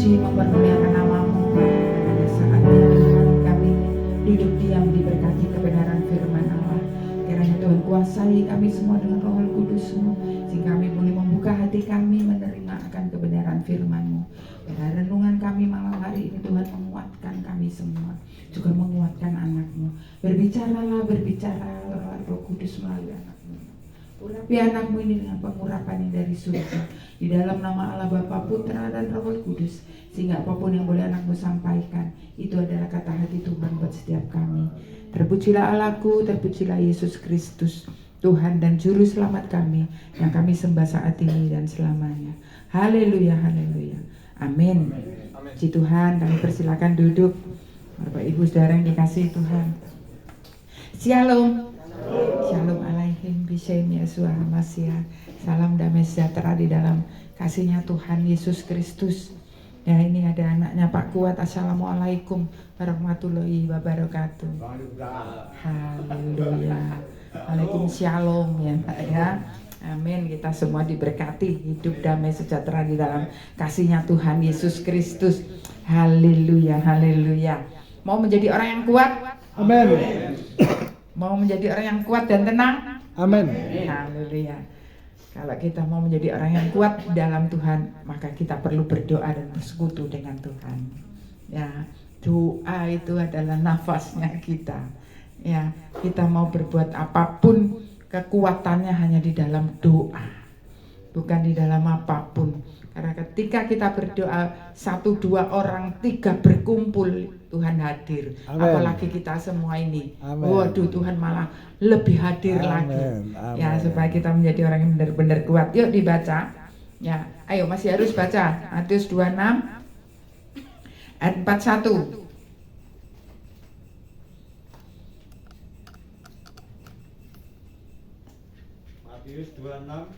memuji, mempermuliakan nama-Mu pada saat ini Tuhan kami duduk diam diberkati kebenaran firman Allah. Kiranya Tuhan kuasai kami semua dengan Roh Kudus-Mu, sehingga kami boleh membuka hati kami menerima akan kebenaran firman-Mu. Dan renungan kami malam hari ini Tuhan menguatkan kami semua, juga menguatkan anak-Mu. Berbicaralah Roh Kudus melalui anak-Mu. Urapi anak-Mu ini dengan pengurapan yang dari surga, di dalam nama Allah Bapa, Putra dan Roh Kudus, sehingga apapun yang boleh anak-Mu sampaikan itu adalah kata hati Tuhan buat setiap kami. Terpujilah Allahku, terpujilah Yesus Kristus, Tuhan dan Juru Selamat kami, yang kami sembah saat ini dan selamanya. Haleluya, haleluya, amin. Puji Tuhan, kami persilakan duduk. Bapak Ibu Saudara yang dikasihi Tuhan, Shalom. Shalom alaihim bishem Yesua HaMashiach. Salam damai sejahtera di dalam kasihnya Tuhan Yesus Kristus. Ya, ini ada anaknya Pak Kuat. Assalamualaikum warahmatullahi wabarakatuh. Haleluya. Waalaikumsalam ya Pak ya. Amin. Kita semua diberkati hidup damai sejahtera di dalam kasihnya Tuhan Yesus Kristus. Haleluya, haleluya. Mau menjadi orang yang kuat? Amin. Mau menjadi orang yang kuat dan tenang? Amin. Haleluya. Kalau kita mau menjadi orang yang kuat dalam Tuhan, maka kita perlu berdoa dan bersekutu dengan Tuhan. Ya, doa itu adalah nafasnya kita. Ya, kita mau berbuat apapun, kekuatannya hanya di dalam doa, bukan di dalam apapun. Karena ketika kita berdoa, 1, 2 orang, 3 berkumpul, Tuhan hadir. Amen. Apalagi kita semua ini. Amen. Waduh, Tuhan malah lebih hadir Amen. lagi. Amen. Ya, supaya kita menjadi orang yang benar-benar kuat. Yuk dibaca. Ya, ayo masih harus baca. Matius 26 ayat 41. Matius 26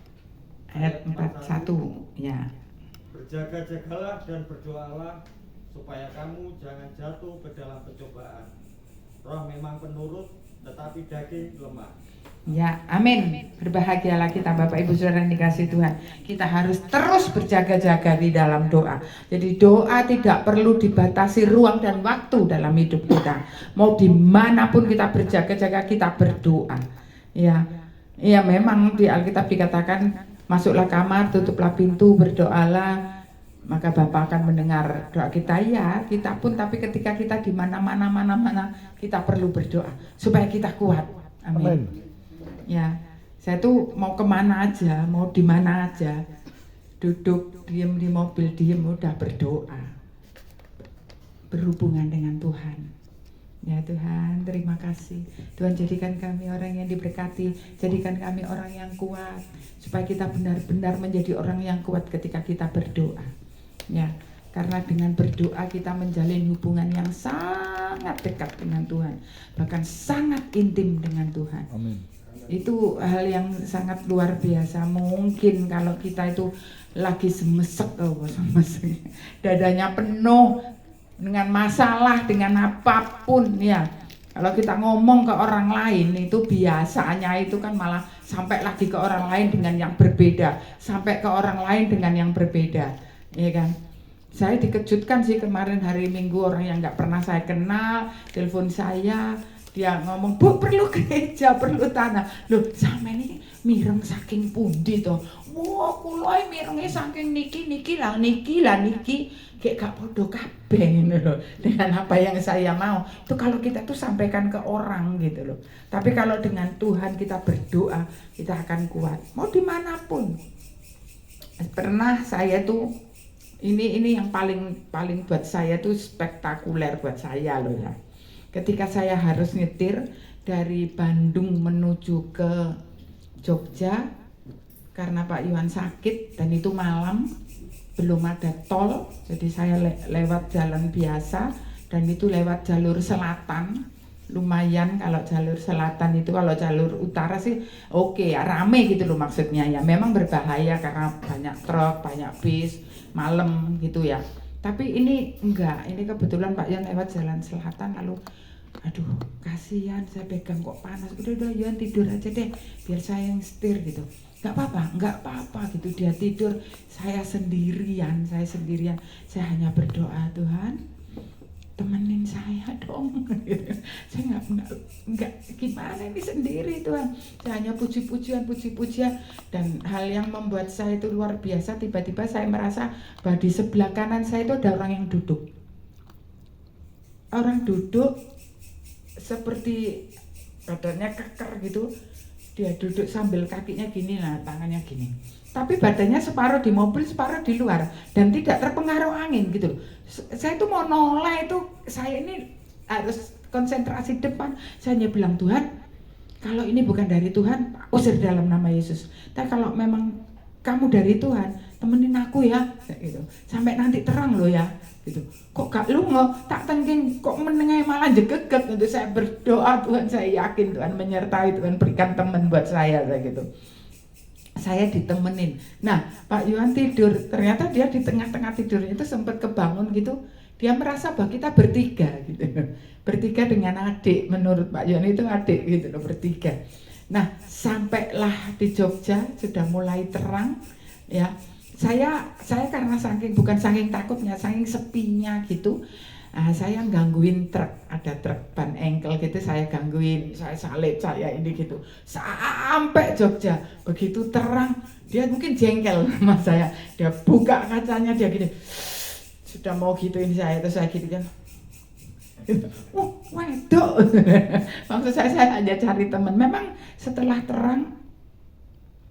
Ayat 41. Ya. Berjaga-jagalah dan berdoalah supaya kamu jangan jatuh ke dalam pencobaan. Roh memang penurut, tetapi daging lemah. Ya, amin. Berbahagialah kita Bapak Ibu Saudara yang dikasih Tuhan. Kita harus terus berjaga-jaga di dalam doa. Jadi doa tidak perlu dibatasi ruang dan waktu dalam hidup kita. Mau dimanapun kita berjaga-jaga, kita berdoa. Ya, ya memang di Alkitab dikatakan, masuklah kamar, tutuplah pintu, berdoalah, maka Bapa akan mendengar doa kita. Ya, kita pun, tapi ketika kita di mana-mana, kita perlu berdoa supaya kita kuat. Amin. Amin. Ya, saya tuh mau kemana aja, mau di mana aja, duduk, diem di mobil, diem, udah berdoa, berhubungan dengan Tuhan. Ya Tuhan, terima kasih. Tuhan, jadikan kami orang yang diberkati, jadikan kami orang yang kuat, supaya kita benar-benar menjadi orang yang kuat ketika kita berdoa. Ya, karena dengan berdoa kita menjalin hubungan yang sangat dekat dengan Tuhan, bahkan sangat intim dengan Tuhan. Amin. Itu hal yang sangat luar biasa. Mungkin kalau kita itu lagi semesek, dadanya penuh dengan masalah, dengan apapun ya, kalau kita ngomong ke orang lain itu biasanya itu kan malah sampai lagi ke orang lain dengan yang berbeda, sampai ke orang lain dengan yang berbeda, ya kan. Saya dikejutkan sih kemarin hari Minggu, orang yang nggak pernah saya kenal telepon saya, dia ngomong, "Bu, perlu gereja, perlu tanah." Loh, sama ini mireng saking pundi toh? Wah, kula mirenge saking niki kayak gak podo kabeh loh dengan apa yang saya mau. Itu kalau kita tuh sampaikan ke orang gitu loh. Tapi kalau dengan Tuhan kita berdoa, kita akan kuat. Mau dimanapun. Pernah saya tuh ini yang paling buat saya tuh spektakuler buat saya loh ya. Ketika saya harus nyetir dari Bandung menuju ke Jogja karena Pak Iwan sakit dan itu malam, belum ada tol, jadi saya lewat jalan biasa dan itu lewat jalur selatan. Lumayan kalau jalur selatan itu, kalau jalur utara sih oke ya, rame gitu loh maksudnya ya. Memang berbahaya karena banyak truk, banyak bis, malam gitu ya. Tapi ini enggak, ini kebetulan Pak Iwan lewat jalan selatan lalu aduh kasihan, saya pegang kok panas, udah Iwan tidur aja deh biar saya yang setir gitu. nggak apa-apa gitu, dia tidur, saya sendirian, saya hanya berdoa, Tuhan temenin saya dong. Saya nggak gimana ini sendiri Tuhan, saya hanya puji-pujian, dan hal yang membuat saya itu luar biasa, tiba-tiba saya merasa bahwa di sebelah kanan saya itu ada orang duduk seperti badannya keker gitu, dia duduk sambil kakinya gini lah, tangannya gini, tapi badannya separuh di mobil, separuh di luar, dan tidak terpengaruh angin gitu. Saya tuh mau noleh itu, saya ini harus konsentrasi depan. Saya hanya bilang, Tuhan, kalau ini bukan dari Tuhan, usir dalam nama Yesus. Tapi kalau memang kamu dari Tuhan, temenin aku ya, gitu. Sampai nanti terang loh ya, gitu. Kok gak lungo, tak tengking, kok menengai malah jegeget. Untuk saya berdoa, Tuhan, saya yakin Tuhan menyertai, Tuhan berikan teman buat saya gitu. Saya ditemenin. Nah, Pak Yohan tidur, ternyata dia di tengah-tengah tidurnya itu sempat kebangun gitu. Dia merasa bahwa kita bertiga gitu. Bertiga dengan adik, menurut Pak Yohan itu adik gitu loh, bertiga. Nah, sampailah di Jogja, sudah mulai terang ya. Saya karena bukan saking takutnya, saking sepinya gitu. Saya gangguin truk, ada truk ban engkel gitu, saya gangguin, saya salib, saya ini gitu, sampai Jogja. Begitu terang, dia mungkin jengkel sama saya, dia buka kacanya, dia gini, sudah mau gituin saya, terus saya gitu kan, waduh. Maksud saya hanya cari teman. Memang setelah terang,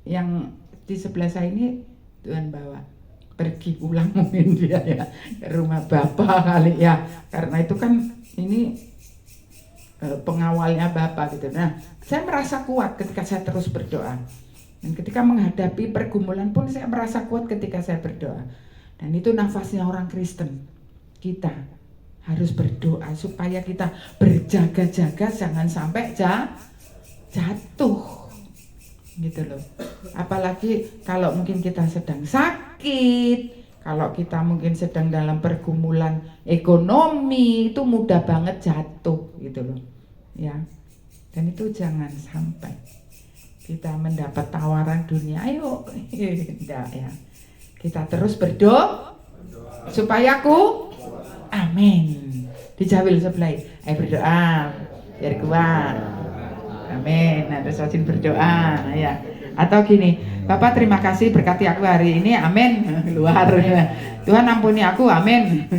yang di sebelah saya ini Tuhan bawa pergi pulang mungkin dia ya ke rumah bapak kali ya, karena itu kan ini pengawalnya bapak gitu. Nah, saya merasa kuat ketika saya terus berdoa, dan ketika menghadapi pergumulan pun saya merasa kuat ketika saya berdoa. Dan itu nafasnya orang Kristen, kita harus berdoa supaya kita berjaga-jaga, jangan sampai jatuh gitu loh. Apalagi kalau mungkin kita sedang sakit, kalau kita mungkin sedang dalam pergumulan ekonomi, itu mudah banget jatuh gitu loh ya. Dan itu jangan sampai kita mendapat tawaran dunia, ayo enggak ya, kita terus berdoa supaya aku amin. Dijawil sebelah, ayo berdoa biar kuat. Amin. Nah, terus rajin berdoa ya. Atau gini, Bapak terima kasih berkati aku hari ini, amin. Luar. Tuhan ampuni aku, amin.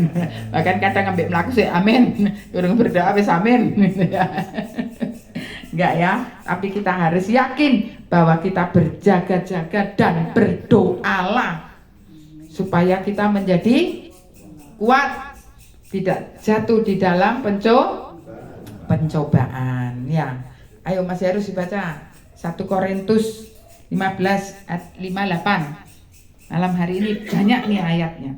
Bahkan kadang ngambil melaku sih, amin. Urung berdoa wis amin. Enggak ya, tapi kita harus yakin bahwa kita berjaga-jaga dan berdoalah supaya kita menjadi kuat, tidak jatuh di dalam pencobaan ya. Ayo masih harus dibaca 1 Korintus 15 ayat 58. Malam hari ini banyak nih ayatnya.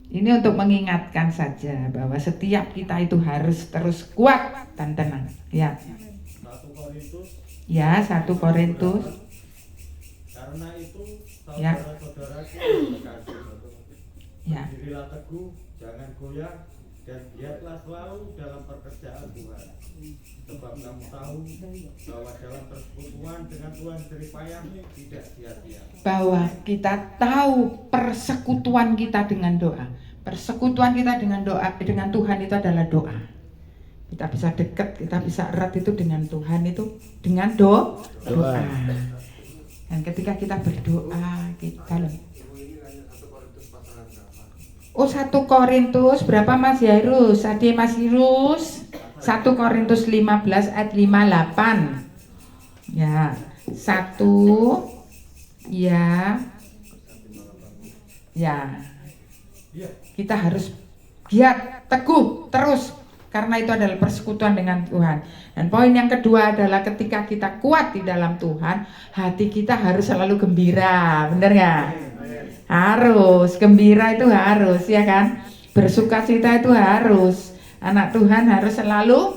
Ini untuk mengingatkan saja bahwa setiap kita itu harus terus kuat dan tenang. Ya. 1 Korintus. Ya, 1 Korintus. Karena itu Ya. saudara-saudaraku yang terkasih, Ya. berdirilah teguh, jangan goyah, dan giatlah selalu dalam pekerjaan Tuhan. Sebab kamu tahu bahwa dalam persekutuan dengan Tuhan jeripayah tidak sia-sia. Bahwa kita tahu persekutuan kita dengan doa. Persekutuan kita dengan doa, dengan Tuhan itu adalah doa. Kita bisa dekat, kita bisa erat itu dengan Tuhan itu dengan doa. Dan ketika kita berdoa, kita Oh, 1 Korintus berapa Mas Yairus? Adik Mas Yairus 1 Korintus 15 ayat 58. Ya, 1 ya. Ya. Kita harus giat, teguh terus karena itu adalah persekutuan dengan Tuhan. Dan poin yang kedua adalah ketika kita kuat di dalam Tuhan, hati kita harus selalu gembira. Benar ya? Harus, gembira itu harus ya kan? Bersukacita itu harus. Anak Tuhan harus selalu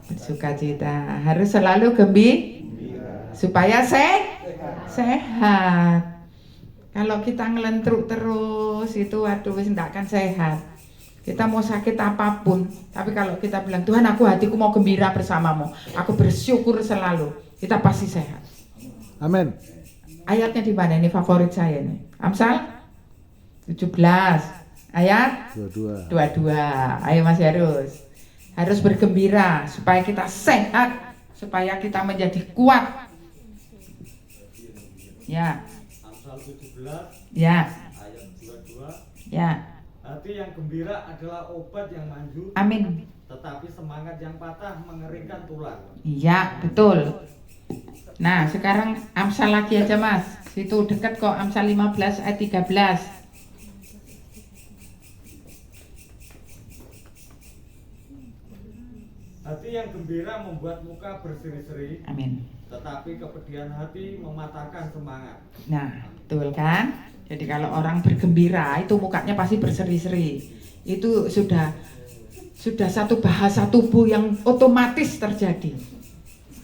bersukacita, harus selalu gembira supaya sehat. Kalau kita ngelentruk terus itu waduh wis ndak akan sehat. Kita mau sakit apapun, tapi kalau kita bilang Tuhan aku hatiku mau gembira bersamamu, aku bersyukur selalu, kita pasti sehat. Amin. Ayatnya di mana? Ini favorit saya nih. Amsal 17 ayat 22. 22. Ayo Mas harus bergembira supaya kita sehat, supaya kita menjadi kuat. Ya, Amsal 17 ya, ayat 22. ya. Hati yang gembira adalah obat yang manjur, Amin. tetapi semangat yang patah mengeringkan tulang. Iya, betul. Nah, sekarang Amsal lagi aja Mas. Situ dekat kok, Amsal 15 ayat 13. Hati yang gembira membuat muka berseri-seri, Amin. tetapi kepedihan hati mematahkan semangat. Nah, betul kan? Jadi kalau orang bergembira itu mukanya pasti berseri-seri. Itu sudah satu bahasa tubuh yang otomatis terjadi.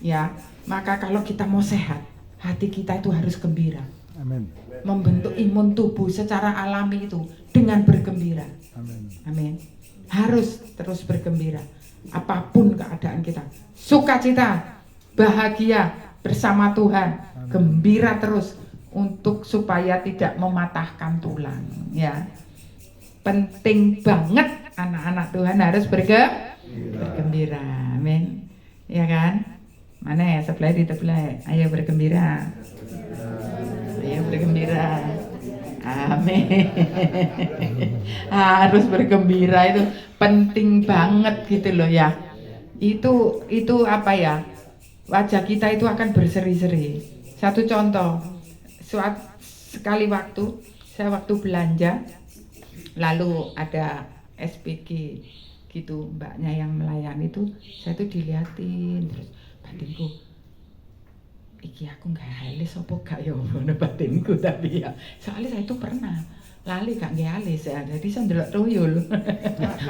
Ya, maka kalau kita mau sehat, hati kita itu harus gembira. Amin. Membentuk imun tubuh secara alami itu dengan bergembira. Amin. Amin. Harus terus bergembira. Apapun keadaan kita, sukacita, bahagia bersama Tuhan, gembira terus untuk supaya tidak mematahkan tulang. Ya, penting banget anak-anak Tuhan harus bergembira. Amin. Ya kan? Mana ya sebelah di sebelah? Ayo bergembira. Ayo bergembira. Amin. Harus bergembira, itu penting banget gitu loh ya. Itu apa ya? Wajah kita itu akan berseri-seri. Satu contoh, sekali saya waktu belanja, lalu ada SPG gitu, mbaknya yang melayani itu, saya tuh diliatin terus batinku, iki aku nggak halis apa gak ya ngono batinku, tapi ya soalnya saya itu pernah lali gak nggih alis ya, jadi saya ndelok tuyul.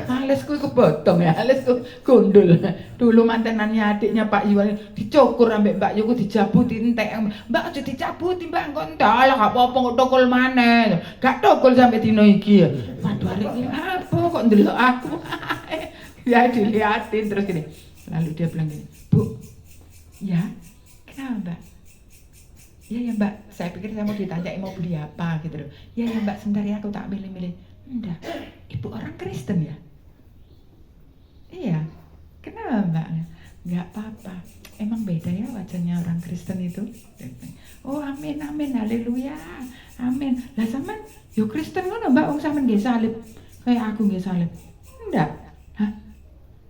Alisku kebotong ya, alisku gundul. Dulu mantenannya adiknya Pak Yuwan dicukur ambek Mbak Yuku, dijabuti entek. Mbak aja dicabuti Mbak, kok ndalah gak apa-apa kok tokol maneh. Gak tokol sampai dino iki ya. Waduh arek iki apa kok ndelok aku. Ya diliatin terus gini. Lalu dia bilang gini, "Bu, ya kenapa Mbak?" Ya Mbak, saya pikir saya mau ditanya mau beli apa gitu loh. Ya Mbak, sebentar ya aku tak milih-milih. Enggak, ibu orang Kristen ya? Iya, kenapa Mbak? Enggak apa-apa, emang beda ya wajahnya orang Kristen itu. Oh amin, amin, haleluya, amin. Lah sampean yo Kristen ngono Mbak, wong sampean nggih salib. Kayak aku nggih salib. Enggak. Hah?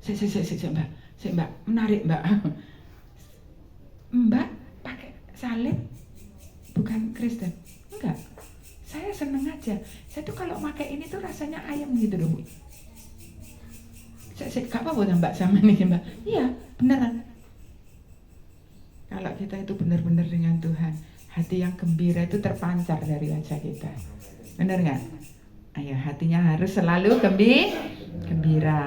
Sik Mbak. Sik Mbak, menarik Mbak. Mbak pakai salib bukan Kristen? Enggak, saya seneng aja. Saya tuh kalau pakai ini tuh rasanya ayam gitu loh Bu. Saya gak apa-apa Mbak sama nih Mbak. Iya beneran. Kalau kita itu benar-benar dengan Tuhan, hati yang gembira itu terpancar dari wajah kita. Bener nggak? Ayo, hatinya harus selalu gembira.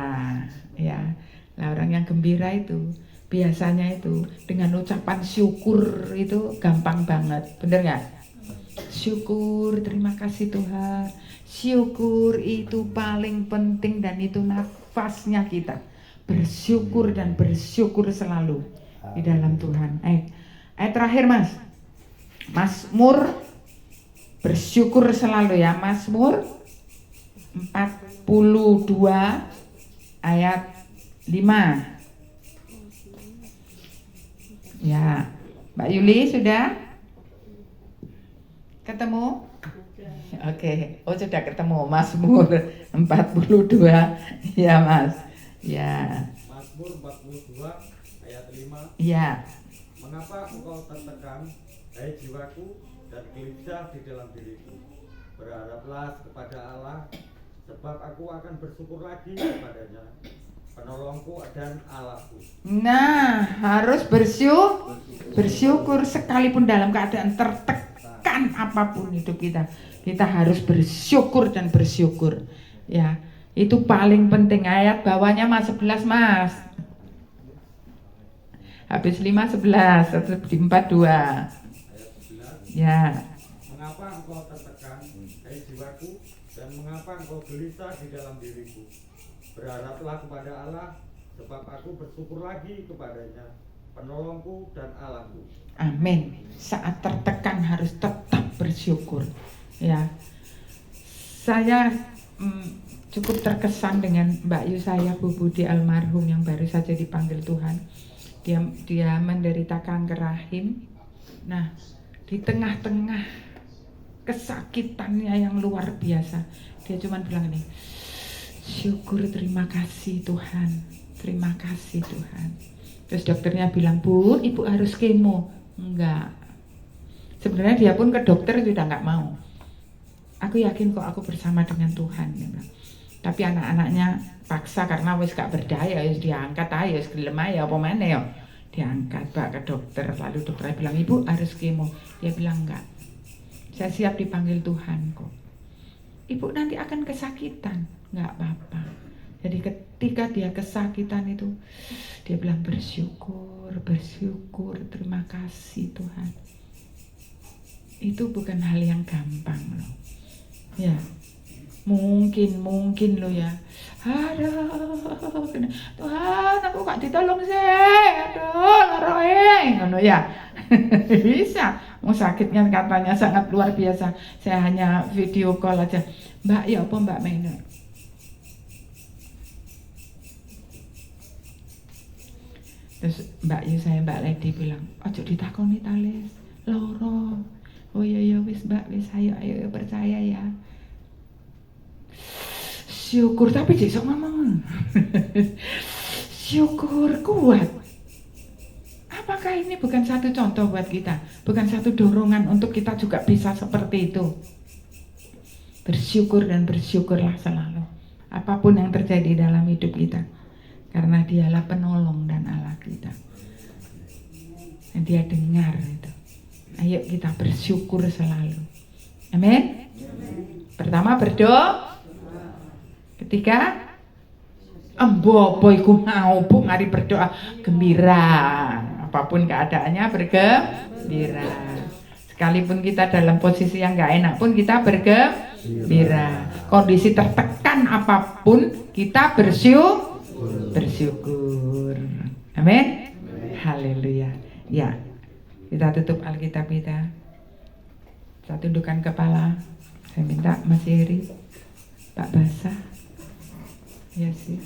Ya, nah orang yang gembira itu biasanya itu dengan ucapan syukur itu gampang banget, bener nggak? Syukur, terima kasih Tuhan. Syukur itu paling penting dan itu nafasnya kita. Bersyukur dan bersyukur selalu di dalam Tuhan. Ayat terakhir Mas. Mazmur, bersyukur selalu ya. Mazmur 42 ayat 5. Ya, Mbak Yuli sudah ketemu? Oke. Oh sudah ketemu. Mazmur 42 ya Mas. Ya. Mazmur 42 ayat 5. Ya. Mengapa engkau tertekan, hai jiwaku, dan gelisah di dalam diriku? Berharaplah kepada Allah, sebab aku akan bersyukur lagi kepadanya, penolongku dan Allahku. Nah, harus bersyukur sekalipun dalam keadaan tertekan apapun hidup kita. Kita harus bersyukur dan bersyukur. Ya, itu paling penting. Ayat bawahnya Mas 11 Mas. Habis 5:11, di 42. Ayat 11. Ya. Mengapa engkau tertekan, hai jiwaku, dan mengapa engkau gelisah di dalam diriku? Berharaplah kepada Allah, sebab aku bersyukur lagi kepadanya, penolongku dan Allahku. Amin. Saat tertekan harus tetap bersyukur. Ya, saya cukup terkesan dengan Mbak Yu saya, Bu Budi almarhum yang baru saja dipanggil Tuhan. Dia menderita kanker rahim. Nah, di tengah-tengah kesakitannya yang luar biasa, dia cuma bilang ini, syukur, terima kasih Tuhan, terima kasih Tuhan. Terus dokternya bilang, Bu, ibu harus kemo. Enggak. Sebenarnya dia pun ke dokter sudah enggak mau. Aku yakin kok aku bersama dengan Tuhan. Dia bilang. Tapi anak-anaknya paksa karena wis gak berdaya, wis diangkat aja, wis gelem aja apa mana ya. Diangkat Pak ke dokter, lalu dokternya bilang, ibu harus kemo. Dia bilang enggak. Saya siap dipanggil Tuhan kok. Ibu nanti akan kesakitan, enggak apa-apa. Jadi ketika dia kesakitan itu, dia bilang bersyukur, bersyukur, terima kasih Tuhan. Itu bukan hal yang gampang loh. Ya, mungkin loh ya. Aduh, Tuhan aku gak ditolong sih. Aduh, loroe, ngono ya. Bisa. Mau sakitnya katanya sangat luar biasa. Saya hanya video call aja. Mbak, ya apa Mbak Mena? Terus Mbak Yu saya, Mbak Lady bilang, ojo ditakoni Tales, loro. Oh iya wis Mbak, wis ayo percaya ya. Syukur, tapi jek sok ngomong. Syukur kuat. Apakah ini bukan satu contoh buat kita? Bukan satu dorongan untuk kita juga bisa seperti itu? Bersyukur dan bersyukurlah selalu. Apapun yang terjadi dalam hidup kita. Karena dialah penolong dan Allah kita. Dan dia dengar itu. Ayo kita bersyukur selalu. Amin. Pertama berdoa. Ketiga, embo iku mau bu ngari berdoa gembira. Apapun keadaannya bergembira. Sekalipun kita dalam posisi yang gak enak pun kita bergembira. Kondisi tertekan apapun kita bersyukur. Amin. Haleluya. Ya, kita tutup Alkitab kita. Kita tundukkan kepala. Saya minta Mas Heri, Pak Basah. Ya sih.